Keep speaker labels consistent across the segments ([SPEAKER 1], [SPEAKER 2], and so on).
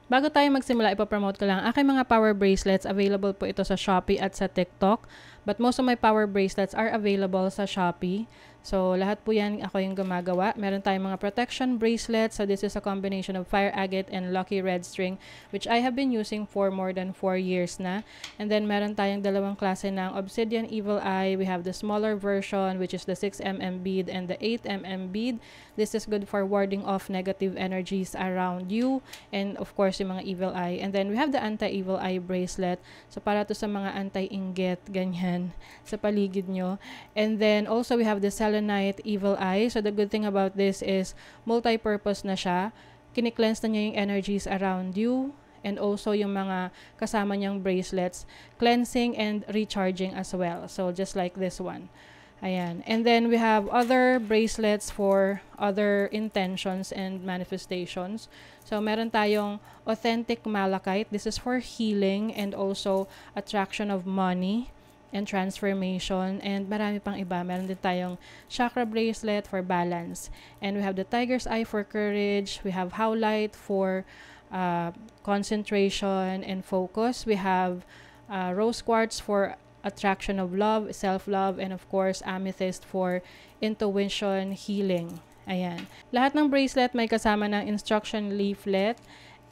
[SPEAKER 1] Bago tayo magsimula, ipapromote ko lang. Aking mga power bracelets, available po ito sa Shopee at sa TikTok. But most of my power bracelets are available sa Shopee. So, lahat po yan ako yung gumagawa. Meron tayong mga protection bracelets. So, this is a combination of fire agate and lucky red string, which I have been using for more than 4 years na. And then, meron tayong dalawang klase ng obsidian evil eye. We have the smaller version, which is the 6mm bead and the 8mm bead. This is good for warding off negative energies around you. And of course, yung mga evil eye. And then, we have the anti-evil eye bracelet. So, para to sa mga anti-inggit, ganyan, sa paligid nyo. And then, also, we have the selenite evil eye. So, the good thing about this is, multi-purpose na siya. Kini-cleanse na niya yung energies around you. And also, yung mga kasama niyang bracelets, cleansing and recharging as well. So, just like this one. Ayan. And then, we have other bracelets for other intentions and manifestations. So, meron tayong authentic malachite. This is for healing and also attraction of money and transformation. And marami pang iba. Meron din tayong chakra bracelet for balance. And we have the tiger's eye for courage. We have howlite for concentration and focus. We have rose quartz for attraction of love, self-love, and of course, amethyst for intuition, healing. Ayan. Lahat ng bracelet may kasama ng instruction leaflet,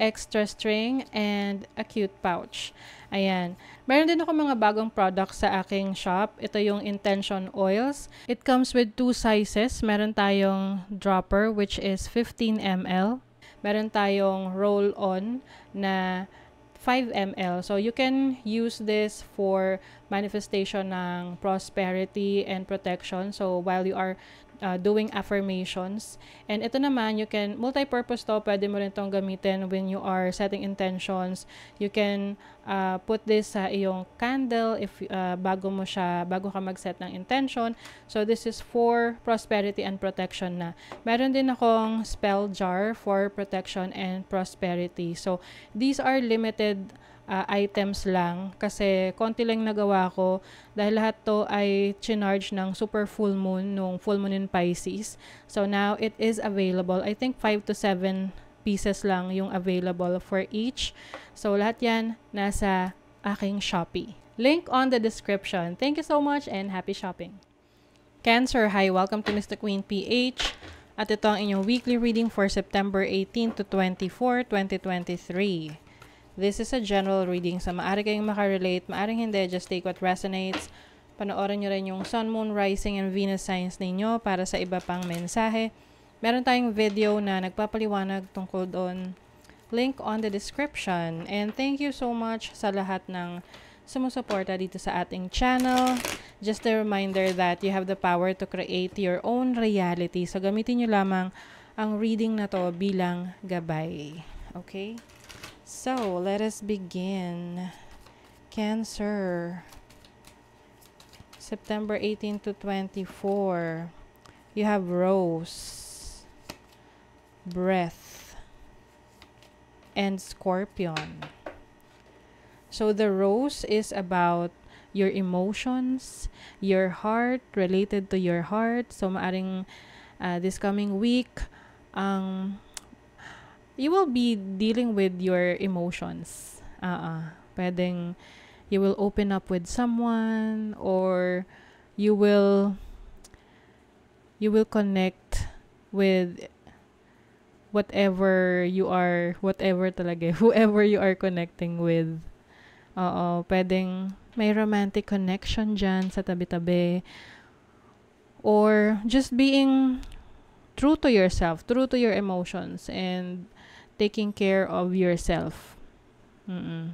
[SPEAKER 1] extra string, and a cute pouch. Ayan. Meron din ako mga bagong products sa aking shop. Ito yung intention oils. It comes with 2 sizes. Meron tayong dropper, which is 15 ml. Meron tayong roll-on na 5 ml. So, you can use this for manifestation ng prosperity and protection. So, while you are doing affirmations. And ito naman, you can, multi-purpose to, pwede mo rin itong gamitin when you are setting intentions. You can put this sa iyong candle if bago ka mag-set ng intention. So, this is for prosperity and protection na. Meron din akong spell jar for protection and prosperity. So, these are limited items lang kasi konti lang nagawa ko dahil lahat to ay chinarge ng super full moon nung full moon in Pisces. So now it is available. I think 5 to 7 pieces lang yung available for each. So lahat yan nasa aking Shopee. Link on the description. Thank you so much and happy shopping. Cancer, hi! Welcome to Mr. Queen PH. At ito ang inyong weekly reading for September 18 to 24, 2023. This is a general reading. So, maaari kayong makarelate, maaring hindi. Just take what resonates. Panoorin nyo rin yung Sun, Moon, Rising, and Venus signs ninyo para sa iba pang mensahe. Meron tayong video na nagpapaliwanag tungkol doon. Link on the description. And thank you so much sa lahat ng sumusuporta dito sa ating channel. Just a reminder that you have the power to create your own reality. So, gamitin nyo lamang ang reading na to bilang gabay. Okay? So, let us begin. Cancer. September 18 to 24. You have Rose, Breath, and Scorpion. So, the Rose is about your emotions, your heart, related to your heart. So, maaring this coming week, you will be dealing with your emotions. Pwedeng you will open up with someone or you will connect with whatever talaga, whoever you are connecting with. Pwedeng may romantic connection dyan sa tabi-tabi. Or just being true to yourself, true to your emotions, and taking care of yourself. You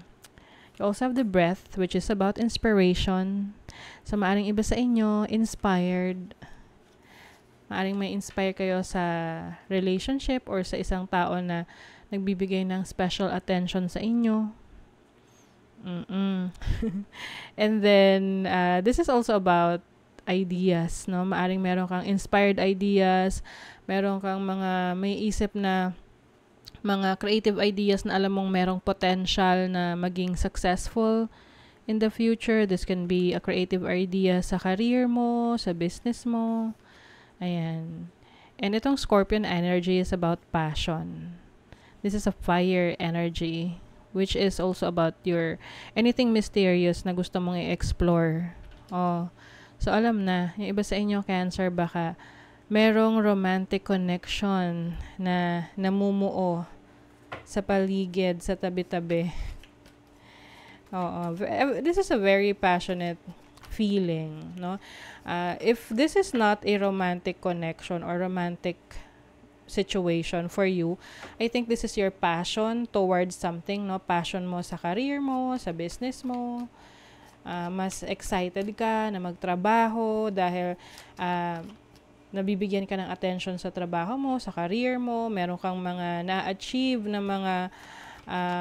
[SPEAKER 1] also have the Breath, which is about inspiration. So, maaring iba sa inyo, inspired. Maaring may inspire kayo sa relationship or sa isang tao na nagbibigay ng special attention sa inyo. And then, this is also about ideas, no? Maaring meron kang inspired ideas, meron kang may isip na mga creative ideas na alam mong merong potential na maging successful in the future. This can be a creative idea sa career mo, sa business mo. Ayan. And itong Scorpion energy is about passion. This is a fire energy, which is also about your anything mysterious na gusto mong i-explore. Oh. So, alam na, yung iba sa inyo, Cancer, baka merong romantic connection na namumuo sa paligid, sa tabi-tabi. Oo. This is a very passionate feeling, no? If this is not a romantic connection or romantic situation for you, I think this is your passion towards something, no? Passion mo sa career mo, sa business mo. Mas excited ka na magtrabaho dahil nabibigyan ka ng attention sa trabaho mo, sa career mo, meron kang mga na-achieve na mga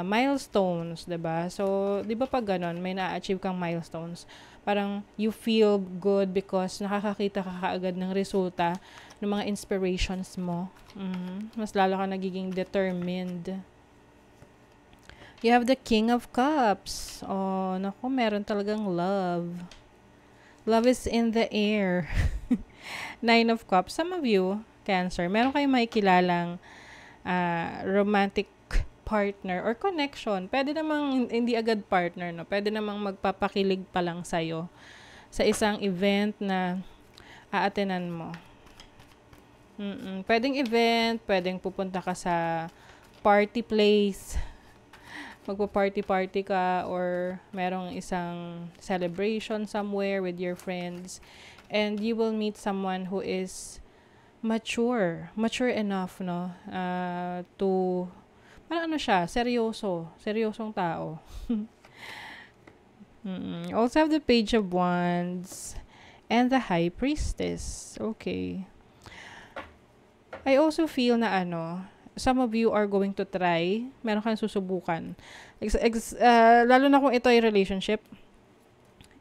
[SPEAKER 1] milestones, 'di ba? So, 'di ba pag ganon, may na-achieve kang milestones, parang you feel good because nakakakita ka kaagad ng resulta ng mga inspirations mo. Mas lalo ka nagiging determined. You have the King of Cups. Oh, naku, meron talagang love. Love is in the air. Nine of Cups. Some of you, Cancer, meron kayong makikilalang romantic partner or connection. Pwede namang hindi agad partner, no? Pwede namang magpapakilig pa lang sa'yo sa isang event na aatenan mo. Pwedeng event, pwedeng pupunta ka sa party place, magpa-party ka, or merong isang celebration somewhere with your friends, and you will meet someone who is mature enough, no, to, parang ano siya, seryosong tao. Also have the Page of Wands and the High Priestess. Okay. I also feel na some of you are going to try, meron kang susubukan. Lalo na kung ito ay relationship.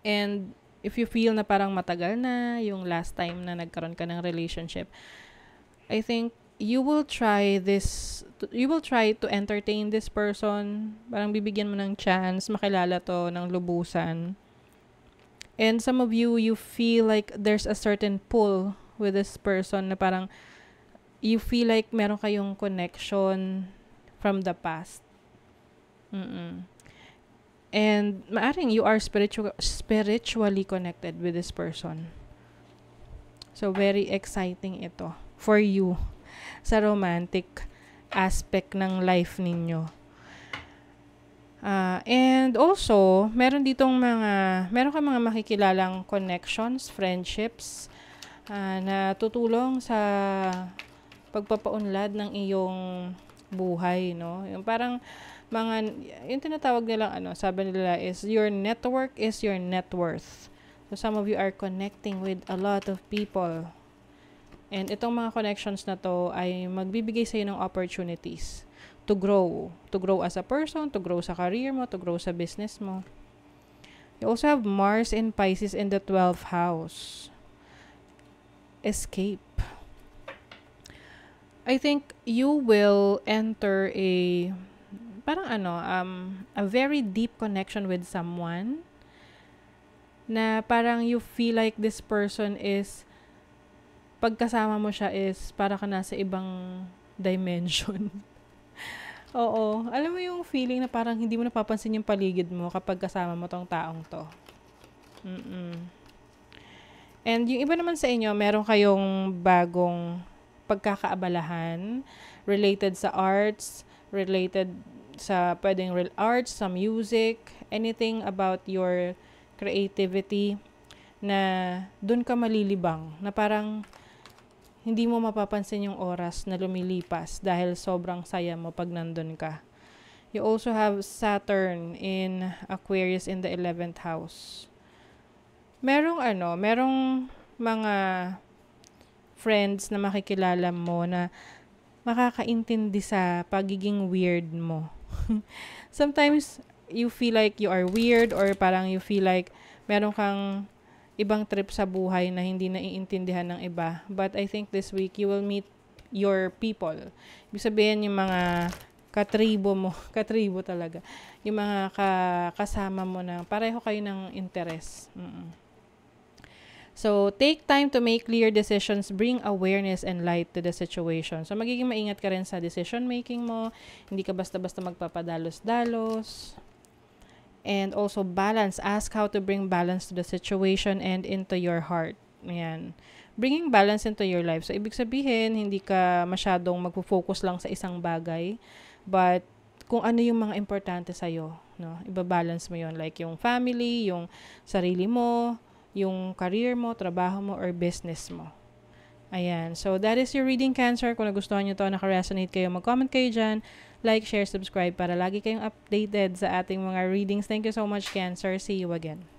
[SPEAKER 1] And if you feel na parang matagal na yung last time na nagkaroon ka ng relationship, I think you will try to entertain this person. Parang bibigyan mo ng chance, makilala to ng lubusan. And some of you feel like there's a certain pull with this person na parang you feel like meron kayong connection from the past. And maaring you are spiritually connected with this person. So, very exciting ito for you sa romantic aspect ng life ninyo. And also, meron kang mga makikilalang connections, friendships, na tutulong sa pagpapaunlad ng iyong buhay, no? Yung parang yung tinatawag nilang sabi nila is your network is your net worth. So some of you are connecting with a lot of people. And itong mga connections na to ay magbibigay sa iyo ng opportunities to grow as a person, to grow sa career mo, to grow sa business mo. You also have Mars in Pisces in the 12th house. Escape. I think you will enter a very deep connection with someone na parang you feel like this person is, pagkasama mo siya is para ka nasa ibang dimension. Oo. Alam mo yung feeling na parang hindi mo napapansin yung paligid mo kapag kasama mo tong taong to. And yung iba naman sa inyo, meron kayong bagong pagkakaabalahan related sa arts, related sa pwedeng real arts, sa music, anything about your creativity na dun ka malilibang, na parang hindi mo mapapansin yung oras na lumilipas dahil sobrang saya mo pag nandun ka. You also have Saturn in Aquarius in the 11th house. Merong mga friends na makikilala mo na makakaintindi sa pagiging weird mo. Sometimes, you feel like you are weird, or parang you feel like meron kang ibang trip sa buhay na hindi naiintindihan ng iba. But I think this week, you will meet your people. Ibig sabihin, yung mga katribo talaga. Yung mga kasama mo na pareho kayo ng interest. So, take time to make clear decisions, bring awareness and light to the situation. So, magiging maingat ka rin sa decision making mo. Hindi ka basta-basta magpapadalos-dalos. And also balance. Ask how to bring balance to the situation and into your heart. Ayan. Bringing balance into your life. So, ibig sabihin, hindi ka masyadong magpo-focus lang sa isang bagay. But, kung ano yung mga importante sa'yo. No? Ibabalance mo yon, like yung family, yung sarili mo, yung career mo, trabaho mo, or business mo. Ayan. So, that is your reading, Cancer. Kung nagustuhan nyo to, naka-resonate kayo, mag-comment kayo dyan. Like, share, subscribe para lagi kayong updated sa ating mga readings. Thank you so much, Cancer. See you again.